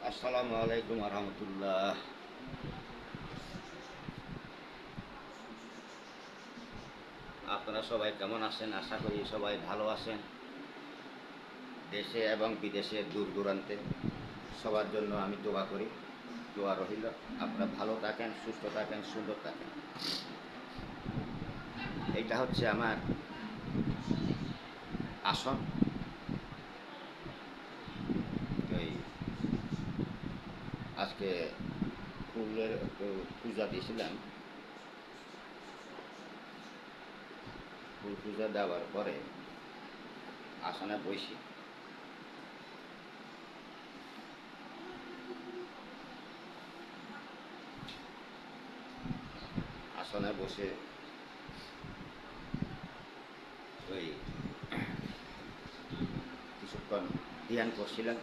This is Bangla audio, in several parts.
আসসালামু আলাইকুম রহমতুল্লাহ। আপনারা সবাই কেমন আছেন? আশা করি সবাই ভালো আছেন। দেশে এবং বিদেশে দূর দূরান্তে সবার জন্য আমি দোয়া করি। দোয়া রহিল আপনারা ভালো থাকেন, সুস্থ থাকেন, সুন্দর থাকেন। এইটা হচ্ছে আমার আসন। এই আজকে ফুলের পূজা দিয়েছিলাম। ফুল পূজা দেওয়ার পরে আসনে বসি। আসনে বসে ওই কিছুক্ষণ ধ্যান করছিলাম।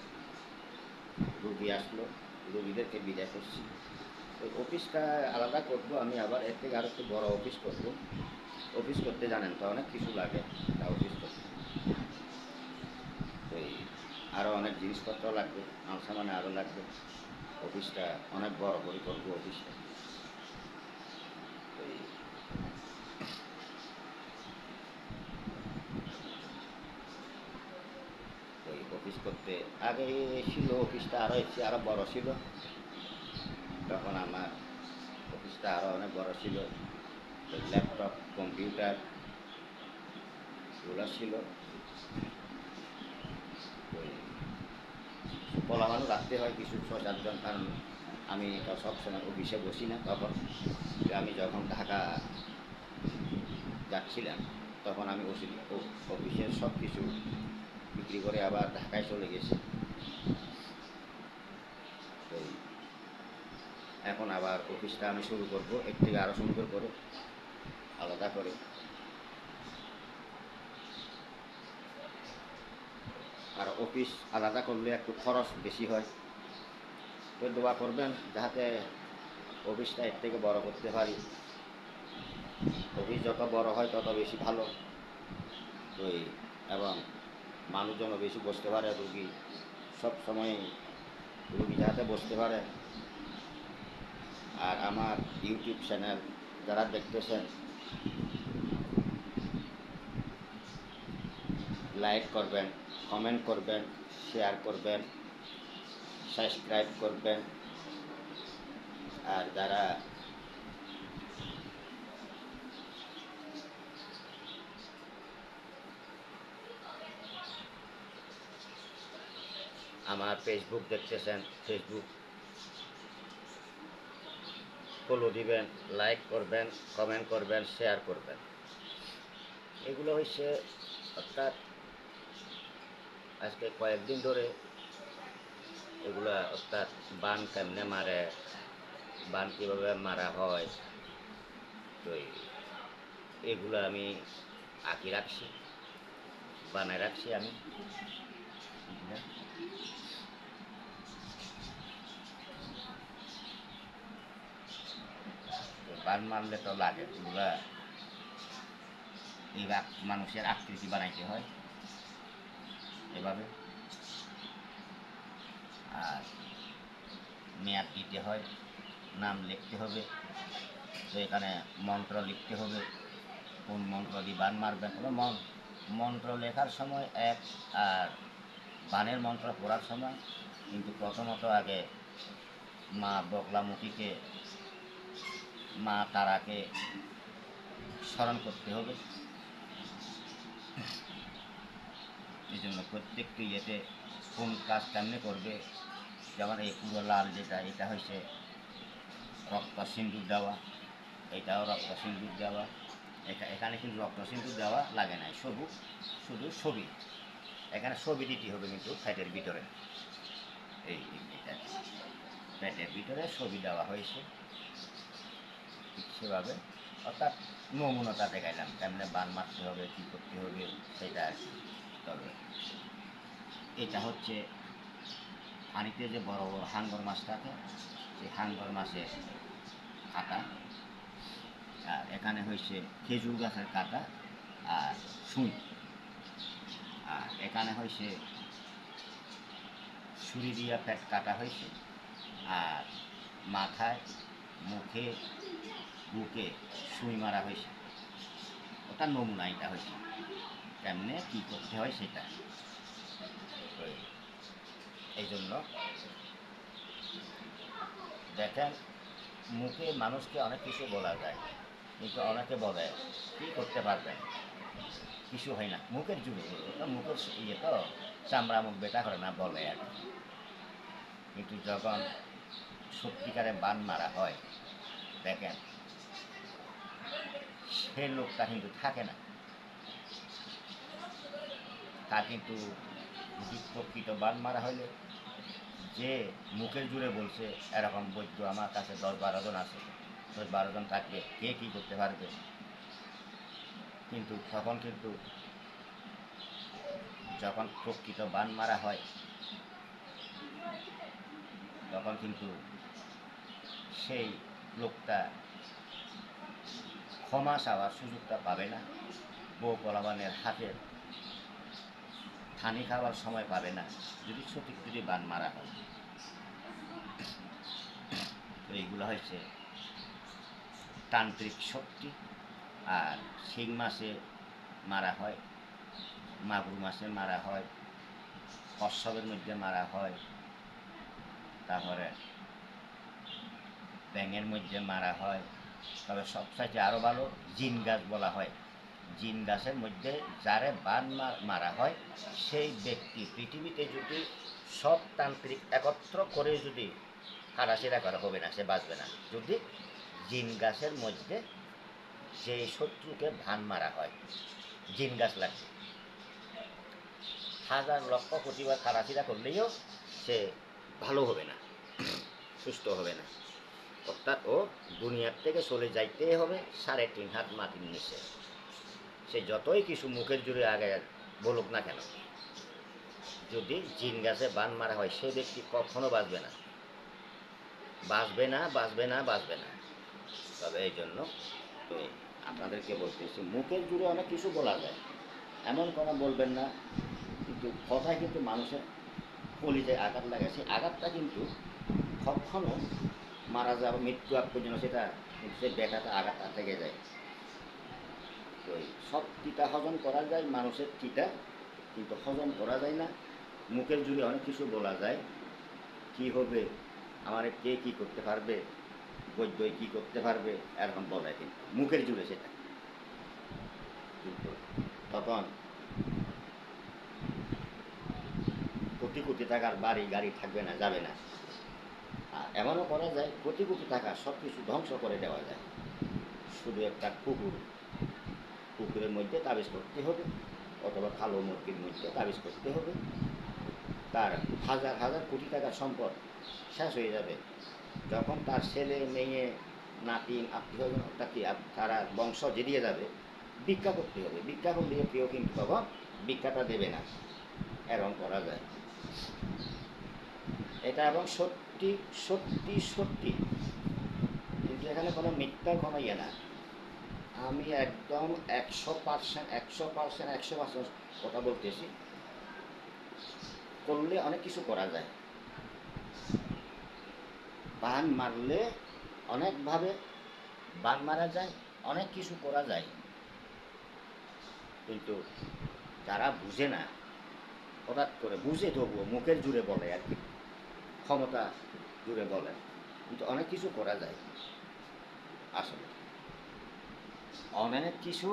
রুগী আসলো, রুগীদেরকে বিদায় করছি। ওই অফিসটা আলাদা করব আমি, আবার এর থেকে আরও একটু বড় অফিস করব। অফিস করতে জানেন তো অনেক কিছু লাগে, তা অফিস করতে ওই আরও অনেক জিনিসপত্র লাগবে, মাল সামানে আরও লাগবে। অফিসটা অনেক বড় করে করবো অফিসটা। ওই ওই অফিস করতে আগে ছিল, অফিসটা আরও আরও বড় ছিল। তখন আমার অফিসটা আরও অনেক বড় ছিল। ল্যাপটপ, কম্পিউটার এগুলো ছিল। ওই পোলাপানও রাখতে হয় কিছু 6-7 জন, কারণ আমি তো সবসময় অফিসে বসি না। তখন আমি যখন ঢাকা যাচ্ছিলাম তখন আমি অফিসের সব কিছু বিক্রি করে আবার ঢাকায় চলে গেছি। তো এখন আবার অফিসটা আমি শুরু করব, এর থেকে আরও সুন্দর করে আলাদা করে। আর অফিস আলাদা করলে একটু খরচ বেশি হয়। তো দোয়া করবেন যাতে অফিসটা এর থেকে বড় করতে পারি। অফিস যত বড় হয় তত বেশি ভালো। তো এবং মানুষজনও বেশি বসতে পারে, রুগী সব সময় রুগী যাতে বসতে পারে। আর আমার ইউটিউব চ্যানেল যারা দেখতেছেন, লাইক করবেন, কমেন্ট করবেন, শেয়ার করবেন, সাবস্ক্রাইব করবেন। আর যারা আমার ফেসবুক দেখতেছেন, ফেসবুক ফলো দিবেন, লাইক করবেন, কমেন্ট করবেন, শেয়ার করবেন। এগুলো হচ্ছে অর্থাৎ আজকে কয়েকদিন ধরে এগুলা অর্থাৎ বান কেমনে মারে, বান কীভাবে মারা হয়, তো এগুলো আমি আঁকি রাখছি, বানায় রাখছি আমি। বান মারলে তো লাগে এগুলা, এই মানুষের আকৃতি বানাইতে হয় এভাবে। আর মেয়াদ দিতে হয়, নাম লিখতে হবে। তো এখানে মন্ত্র লিখতে হবে, কোন মন্ত্র দিয়ে বান মারবেন। মন্ত্র লেখার সময় এক, আর বানের মন্ত্র পড়ার সময় কিন্তু প্রথমত আগে মা বগলামুখীকে, মা তারাকে স্মরণ করতে হবে। এই জন্য প্রত্যেকটি ইয়েতে কোন কাজ কেমনে করবে, যেমন এই পুরো লাল যেটা, এটা হচ্ছে রক্ত সিন্দুর দেওয়া, এটাও রক্ত সিন্দুর দেওয়া। এখানে কিন্তু রক্ত সিন্দুর দেওয়া লাগে নাই, শুধু ছবি। এখানে ছবি দিতে হবে কিন্তু ফ্যাটের ভিতরে, এই এটা ফ্যাটের ভিতরে ছবি দেওয়া হয়েছে ঠিক সেভাবে। অর্থাৎ নমুনাটা দেখাইলাম কেমনে বান মারতে হবে, কী করতে হবে সেটা আর কি। তবে এটা হচ্ছে পানিতে যে বড় বড় হাঙ্গর মাছ থাকে, সেই হাঙ্গর মাছের কাটা। আর এখানে হয়েছে খেজুর গাছের কাটা আর সুই। আর এখানে হয়েছে ছুরি দিয়া পেট কাটা হয়েছে, আর মাথায়, মুখে, বুকে সুই মারা হয়েছে। ওটা নমুনা, এটা হয়েছে কেমনে কী করতে হয় সেটা। এই জন্য দেখেন, মুখে মানুষকে অনেক কিছু বলা যায়, কিন্তু অনেকে বলে কী করতে পারবেন, কিছু হয় না, মুখের জুড়ে, ওটা মুখের ইয়ে তো, চামড়া মুখ বেটা করে না বলে আর কি। কিন্তু যখন সত্যিকারে বান মারা হয়, দেখেন সে লোকটা কিন্তু থাকে না। তার কিন্তু প্রকৃত বান মারা হইলে যে মুখের জুড়ে বলছে, এরকম বৈদ্য আমার কাছে 10-12 জন আছে, 10-12 জন থাকবে, কে কী করতে পারবে। কিন্তু তখন কিন্তু যখন প্রকৃত বান মারা হয়, তখন কিন্তু সেই লোকটা ক্ষমা চাওয়ার সুযোগটা পাবে না, বউ কলাবানের হাতে থানি খাওয়ার সময় পাবে না, যদি বান মারা হয়। তো এইগুলো হচ্ছে তান্ত্রিক শক্তি। আর শিং মাসে মারা হয়, মাগুর মাসে মারা হয়, কচ্ছপের মধ্যে মারা হয়, তারপরে ব্যাঙের মধ্যে মারা হয়। তবে সবচাইতে আরও ভালো জিন গাছ বলা হয়। জিন গাছের মধ্যে যারে বান মারা হয়, সেই ব্যক্তি পৃথিবীতে যদি সব তান্ত্রিক একত্র করে যদি হারাশিরা করা হবে না, সে বাঁচবে না। যদি জিন গাছের মধ্যে যে শত্রুকে বান মারা হয়, জিন গাছ লাগবে, হাজার লক্ষ কোটিবার হারাশিরা করলেও সে ভালো হবে না, সুস্থ হবে না। অর্থাৎ ও দুনিয়ার থেকে চলে যাইতে হবে 3.5 হাত মাটির নিচে। সে যতই কিছু মুখের জুড়ে আগে বলুক না কেন, যদি জিন গাছে বান মারা হয়, সে ব্যক্তি কখনো বাঁচবে না, বাঁচবে না, বাঁচবে না, বাঁচবে না। তবে এই জন্য আপনাদেরকে বলতেছি, মুখের জুড়ে অনেক কিছু বলা যায়, এমন কোনো বলবেন না, কিন্তু কথায় কিন্তু মানুষের কলিজায় আঘাত লাগে, সেই আঘাতটা কিন্তু কখনো মারা যাওয়া, মৃত্যু আগ পর্যন্ত সেটা সে ব্যথাটা আঘাতটা থেকে যায়। তো সব টিটা হজম করা যায়, মানুষের টিটা কিন্তু হজম করা যায় না। মুখের জুড়ে অনেক কিছু বলা যায়, কি হবে, আমার কে কী করতে পারবে, বৈদ্যই কী করতে পারবে, এরকম বলায়, কিন্তু মুখের জুড়ে সেটা। কিন্তু তখন কোটি কোটি টাকার বাড়ি গাড়ি থাকবে না, যাবে না। এমনও করা যায়, কোটি কোটি টাকা সব কিছু ধ্বংস করে দেওয়া যায়, শুধু একটা পুকুরের মধ্যে তাবিজ করতে হবে, অথবা কালো মুরগির মধ্যে তাবিজ করতে হবে, তার হাজার হাজার কোটি টাকার সম্পদ শেষ হয়ে যাবে। যখন তার ছেলে মেয়ে নাতি আত্মীয় তারা বংশ জেরিয়ে যাবে, ভিক্ষা করতে হবে, ভিক্ষা করলে কেউ কিন্তু তখন ভিক্ষাটা দেবে না, এরকম করা যায়। এটা এবং সত্যি সত্যি সত্যি, কিন্তু এখানে কোনো মিথ্যার কোনো ইয়ে না। আমি একদম 100% কথা বলতেছি, করলে অনেক কিছু করা যায়, বান মারলে অনেকভাবে বান মারা যায়, অনেক কিছু করা যায়। কিন্তু যারা বুঝে না, হঠাৎ করে বুঝে তবুও মুখের জুড়ে বলে আর কি, ক্ষমতা জুড়ে বলে, কিন্তু অনেক কিছু করা যায়। আসলে অনেক কিছু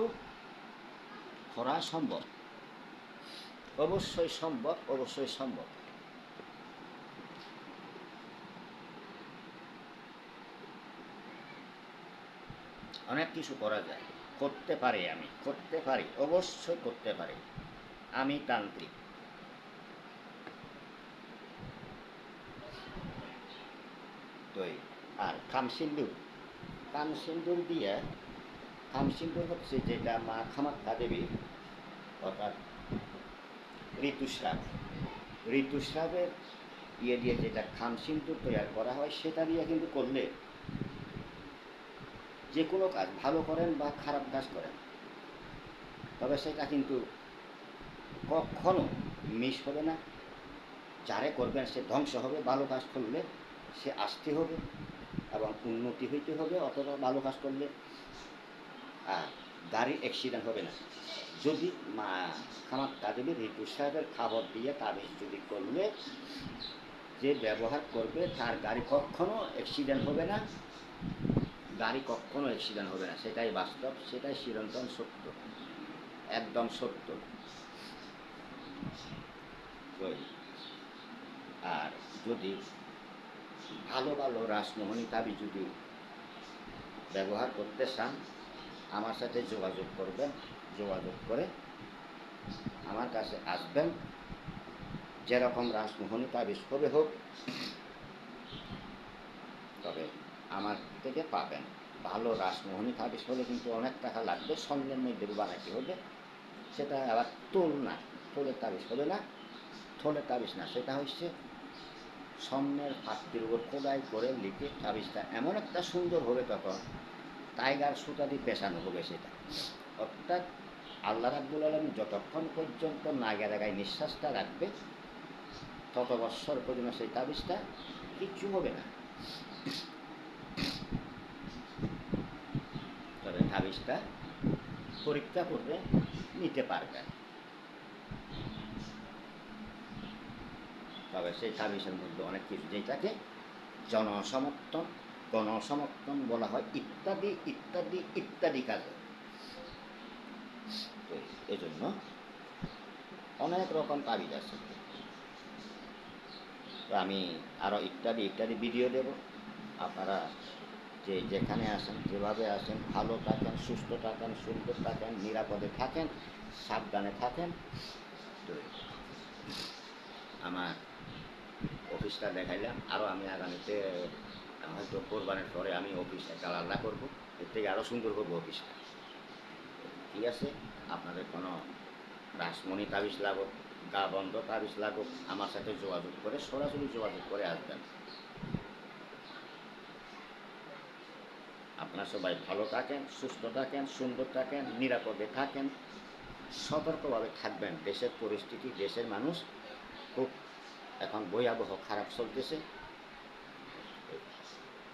করা সম্ভব, অবশ্যই সম্ভব, অবশ্যই সম্ভব। অনেক কিছু করা যায়, করতে পারি, আমি করতে পারি, অবশ্যই করতে পারি, আমি তান্ত্রিক। তো আর কামসিন্দুর দিয়ে, কামসিন্দুর হচ্ছে যেটা মা কামাখ্যা দেবী, অর্থাৎ ঋতুস্রাবের ইয়ে দিয়ে যেটা খামসিন্দুর তৈরি করা হয়, সেটা দিয়ে কিন্তু করলে যে কোনো কাজ ভালো করেন বা খারাপ কাজ করেন, তবে সেটা কিন্তু কখনো মিস হবে না, যারে করবেন সে ধ্বংস হবে, ভালো কাজ করলে সে আসতে হবে এবং উন্নতি হইতে হবে, অথবা ভালো কাজ করলে গাড়ি অ্যাক্সিডেন্ট হবে না। যদি খামার তাদেবী রিতু সাহেবের খাবার দিয়ে তাবিজ যদি করলে যে ব্যবহার করবে তার গাড়ি কখনো অ্যাক্সিডেন্ট হবে না, গাড়ি কখনো অ্যাক্সিডেন্ট হবে না। সেটাই বাস্তব, সেটাই চিরন্তন সত্য, একদম সত্য। আর যদি ভালো ভালো রাসমোহনী তাবিজ যদি ব্যবহার করতে চান, আমার সাথে যোগাযোগ করবেন, যোগাযোগ করে আমার কাছে আসবেন। যেরকম রাসমোহনী তাবিজ হবে হোক, তবে আমার থেকে পাবেন। ভালো রাসমোহনী তাবিজ হলে কিন্তু অনেক টাকা লাগবে, স্বর্ণের মধ্যে বানাইতে হবে। সেটা আবার তোল না, থলের তাবিজ হবে না, থলের তাবিজ না, সেটা হচ্ছে স্বর্ণের পাত্রের উপর খোদাই করে লিখে তাবিজটা এমন একটা সুন্দর হবে, তখন টাইগার সুতা দিয়ে পেঁচানো হবে সেটা। অর্থাৎ আল্লাহ রাব্বুল আলামিন যতক্ষণ পর্যন্ত নাগের আগায় নিঃশ্বাসটা রাখবে, তত বৎসর পর্যন্ত সেই তাবিজটা কিচ্ছু হবে না। তবে তাবিজটা পরীক্ষা করবে, নিতে পারবেন। তবে সেই তাবিজের মধ্যে অনেক কিছু, যেটাকে জনসমর্থন, গণসমর্থন বলা হয়, ইত্যাদি ইত্যাদি ইত্যাদি কাজে। তো এই জন্য অনেক রকম তাবিজ আছে। তো আমি আরও ইত্যাদি ইত্যাদি ভিডিও দেব। আপনারা যে যেখানে আসেন, যেভাবে আসেন, ভালো থাকেন, সুস্থ থাকেন, সুন্দর থাকেন, নিরাপদে থাকেন, সাবধানে থাকেন। তো আমার অফিসটা দেখাইলাম, আরও আমি আগামীতে হয়তো কোরবানের পরে আমি অফিস একটা আলাদা করবো, এর থেকে আরও সুন্দর করবো অফিসটা। ঠিক আছে, আপনাদের কোনো রাসমণি তাবিজ লাগুক, গা বন্ধ তাবিজ লাগুক, আমার সাথে যোগাযোগ করে, সরাসরি যোগাযোগ করে আসবেন। আপনারা সবাই ভালো থাকেন, সুস্থ থাকেন, সুন্দর থাকেন, নিরাপদে থাকেন, সতর্কভাবে থাকবেন। দেশের পরিস্থিতি, দেশের মানুষ খুব এখন ভয়াবহ খারাপ চলতেছে।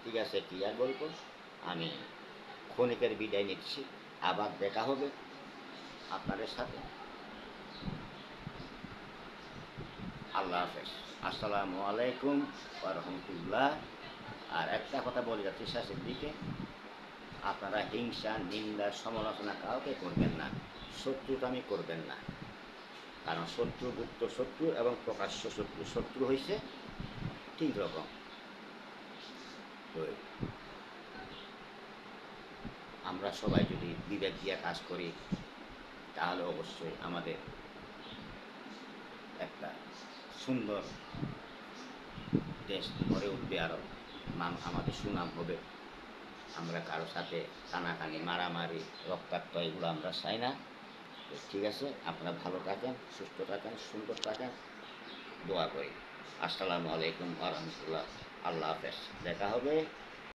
ঠিক আছে, কি আর বলবো, আমি ক্ষণিকের বিদায় নিচ্ছি। আবার দেখা হবে আপনাদের সাথে। আল্লাহ হাফেজ, আসসালামু আলাইকুম ওয়া রাহমাতুল্লাহ। আর একটা কথা বলে যাচ্ছি শেষের দিকে, আপনারা হিংসা, নিন্দা, সমালোচনা কাউকে করবেন না, শত্রুতামি করবেন না। কারণ শত্রু, গুপ্ত শত্রু এবং প্রকাশ্য শত্রু, শত্রু হয়েছে 3 রকম। তো আমরা সবাই যদি বিবেক দিয়ে কাজ করি, তাহলে অবশ্যই আমাদের একটা সুন্দর দেশ গড়ে উঠবে, আরও আমাদের সুনাম হবে। আমরা কারো সাথে টানাটানি, মারামারি, রক্তাক্ত এগুলো আমরা চাই না। ঠিক আছে, আপনারা ভালো থাকেন, সুস্থ থাকেন, সুন্দর থাকেন, দোয়া করি। আসসালামু আলাইকুম ওয়া রাহমাতুল্লাহ। আল্লাহ হাফেজ, দেখা হবে।